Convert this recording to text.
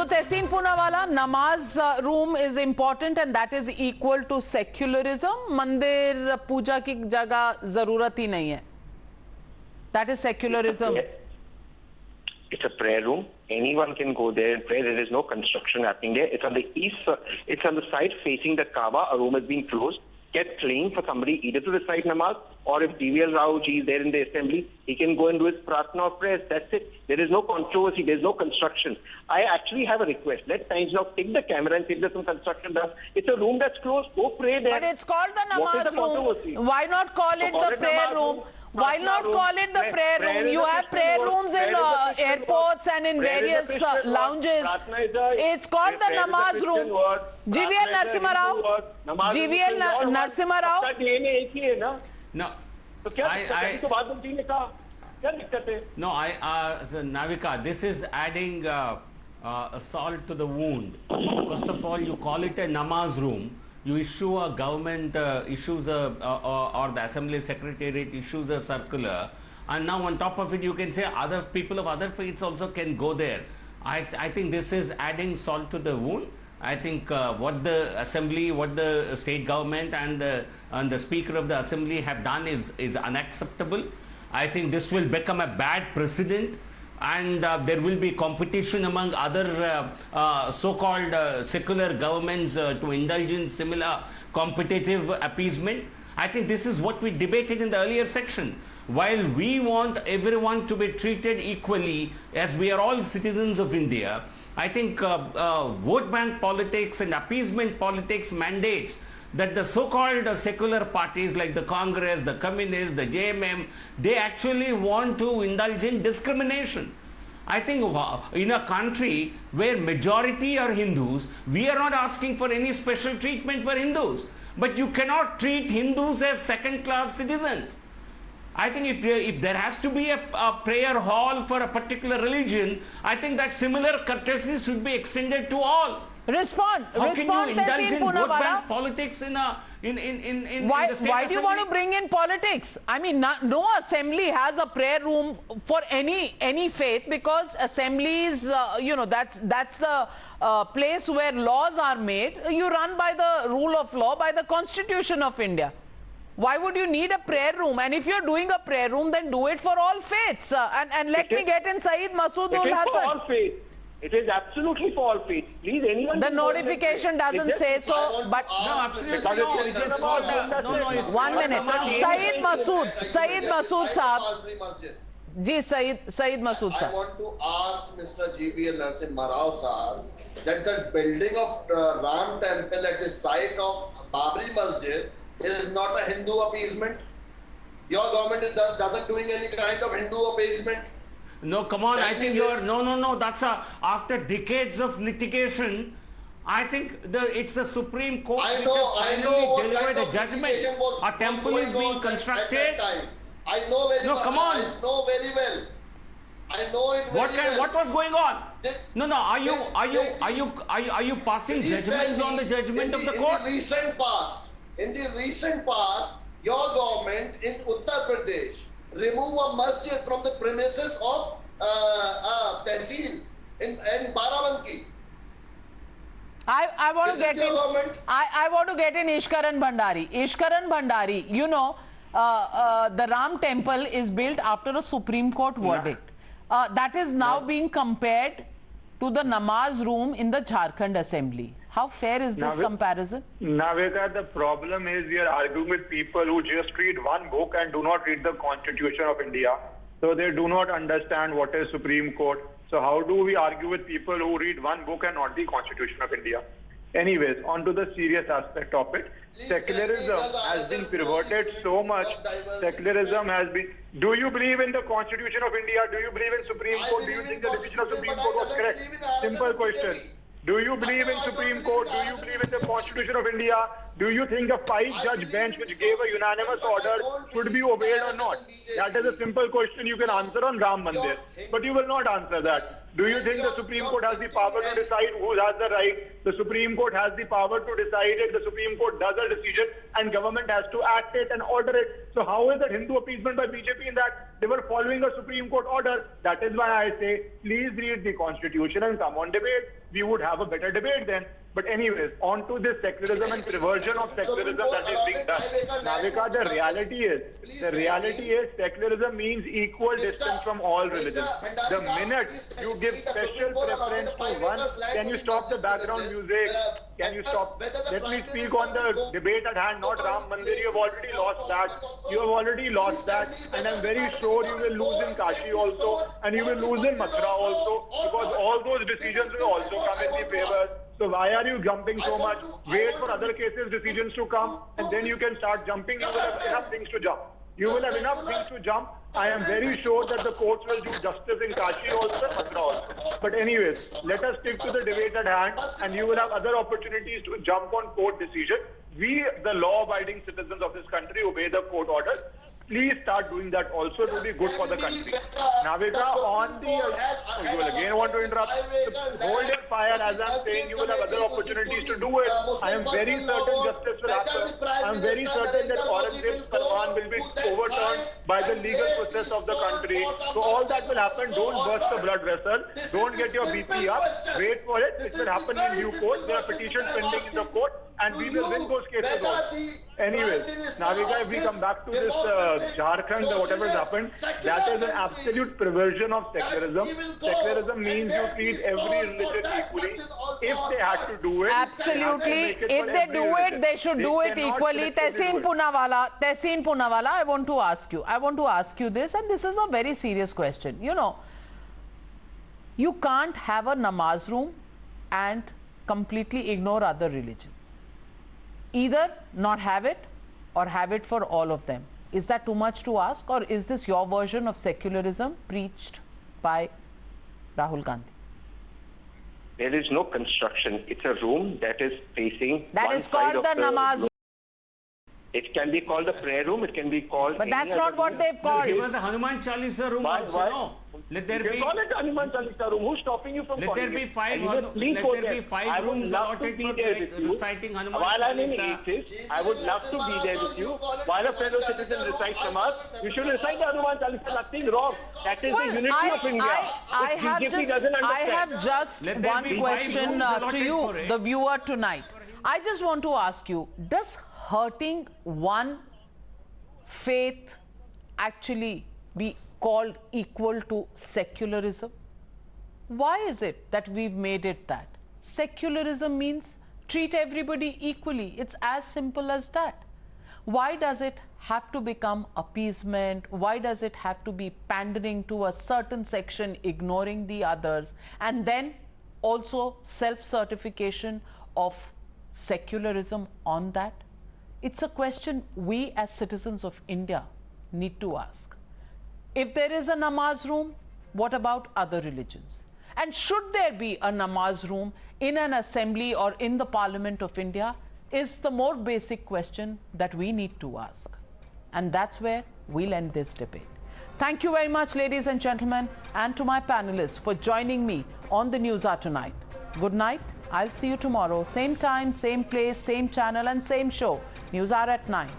So Tehseen Poonawala, Namaz Room is important and that is equal to secularism. Mandir puja ki jagah zarurat hi nahi hai. That is secularism. It's a prayer room. Anyone can go there and pray. There is no construction happening there. It's on the east. It's on the side facing the Kaaba. A room has been closed, kept clean for somebody either to recite namaz, or if DVL Rao ji is there in the assembly, he can go and do his pratna or prayers. That's it. There is no controversy. There is no construction. I actually have a request. Let Times Now take the camera and see if there's some construction done. It's a room that's closed. Go pray there. But it's called the Namaz Room. Why not call it the prayer room? Why not call it the prayer room? You have prayer rooms in airports and in various lounges. It's called the Namaz Room. GVL Narasimha Rao. GVL Narasimha Rao. No. No, Navika, this is adding salt to the wound. First of all, you call it a namaz room. You issue a government issues or the assembly secretariat issues a circular, and now on top of it you can say other people of other faiths also can go there. I think this is adding salt to the wound. I think what the assembly, what the state government and the speaker of the assembly have done is unacceptable. I think this will become a bad precedent, and there will be competition among other so-called secular governments to indulge in similar competitive appeasement. I think this is what we debated in the earlier section. While we want everyone to be treated equally as we are all citizens of India, I think vote bank politics and appeasement politics mandates that the so-called secular parties like the Congress, the Communists, the JMM, they actually want to indulge in discrimination. I think in a country where majority are Hindus, we are not asking for any special treatment for Hindus. But you cannot treat Hindus as second-class citizens. I think if there has to be a prayer hall for a particular religion, I think that similar courtesy should be extended to all. Respond. How can you indulge in vote bank politics in the state Why assembly? do you want to bring in politics? I mean, no assembly has a prayer room for any faith, because assemblies, that's the place where laws are made. You run by the rule of law, by the Constitution of India. Why would you need a prayer room? And if you're doing a prayer room, then do it for all faiths. And let me get in Saeed Masood ul It is Hasan. for all faiths. It is absolutely for all faiths. Please, anyone. The notification doesn't say so, but no, absolutely no. It is called it's 1 minute. Saeed Masood Saab. Ji, Saeed Masood Saab. I want to ask Mr. GVL Narasimha Rao sir that the building of Ram temple at the site of Babri Masjid is not a Hindu appeasement. Your government doesn't doing any kind of Hindu appeasement. No, come on. I think you're no. That's after decades of litigation. I think it's the Supreme Court which has finally delivered a judgment. A temple is being constructed. At that time. I know very well. No, come on. I know very well. I know it very well. What was going on? No. Are you passing judgments on the judgment of the court? In the recent past, your government in Uttar Pradesh remove a masjid from the premises of Tehsil in Barabanki. I want to get in. I want to get in Ishkaran Bhandari. Ishkaran Bhandari, the Ram temple is built after a Supreme Court verdict. That is now being compared to the Namaz Room in the Jharkhand Assembly. How fair is this comparison? Navika, the problem is we are arguing with people who just read one book and do not read the Constitution of India. So they do not understand what is Supreme Court. So how do we argue with people who read one book and not the Constitution of India? Anyways, on to the serious aspect of it. Secularism has been perverted so much. Secularism has been... Do you believe in the Constitution of India? Do you believe in Supreme Court? Do you think the decision of Supreme Court was correct? Simple question. Do you believe in Supreme Court? Do you believe in the Constitution of India? Do you think the 5-judge bench which gave a unanimous order should be obeyed or not? That is a simple question you can answer on Ram Mandir. But you will not answer that. Do you think the Supreme Court has the power to decide who has the right? The Supreme Court has the power to decide it. The Supreme Court does a decision and government has to act it and order it. So how is that Hindu appeasement by BJP in that? They were following a Supreme Court order. That is why I say, please read the Constitution and come on debate. We would have a better debate then. But anyways, on to this secularism and perversion of secularism that is being done. Navika, the reality is secularism means equal distance from all religions. The minute you give special preference to one, can you stop the background music? Can you stop? Let me speak on the debate at hand, not Ram Mandir. You have already lost that. You have already lost that. And I'm very sure you will lose in Kashi also. And you will lose in Mathura also. Because all those decisions will also come in the favor. So why are you jumping so much? Wait for other cases, decisions to come, and then you can start jumping. You will have enough things to jump. You will have enough things to jump. I am very sure that the courts will do justice in Kashi also, Mathura also. But anyways, let us stick to the debate at hand, and you will have other opportunities to jump on court decision. We, the law-abiding citizens of this country, obey the court orders. Please start doing that also to be good for the country. Navika, on the... you will again want to interrupt. Hold your fire. As I'm saying, you will have other opportunities to do it. I am very certain justice will happen. I am very certain that Aurangzeb's Farman will be overturned by the legal process of the country. So all that will happen. Don't burst the blood vessel. Don't get your BP up. Wait for it. It will happen in due course. There are petitions pending in the court, and we will win those cases also. Anyways, Navika, if we come back to this Jharkhand, whatever has happened, that is an absolute perversion of secularism. Secularism means you treat every religion equally. If they had to do it, absolutely. If they do it, they should do it equally. Tehseen Poonawala, I want to ask you this, and this is a very serious question. You know, you can't have a namaz room and completely ignore other religions. Either not have it or have it for all of them. Is that too much to ask, or is this your version of secularism preached by Rahul Gandhi? There is no construction. It's a room that is facing That is called the namaz room. It can be called a prayer room. It can be called. But that's not what they've called. It was a Hanuman Chalisa room also. No. Let there be. Call it Hanuman Chalisa room. Who's stopping you from calling it? Let there be five rooms allotted for reciting Hanuman While I'm in Chalisa. atheist, I would love to be there with you. While a fellow citizen recites Namaz, you should recite the Hanuman Chalisa. Nothing wrong. That is the unity of India. I have just one question to you, the viewer tonight. I just want to ask you, does hurting one faith actually be called equal to secularism? Why is it that we've made it that? Secularism means treat everybody equally. It's as simple as that. Why does it have to become appeasement? Why does it have to be pandering to a certain section, ignoring the others, and then also self-certification of secularism on that? It's a question we as citizens of India need to ask. If there is a namaz room, what about other religions? And should there be a namaz room in an assembly or in the Parliament of India is the more basic question that we need to ask. And that's where we'll end this debate. Thank you very much, ladies and gentlemen, and to my panelists for joining me on the Newshour tonight. Good night. I'll see you tomorrow. Same time, same place, same channel and same show. Newshour at 9.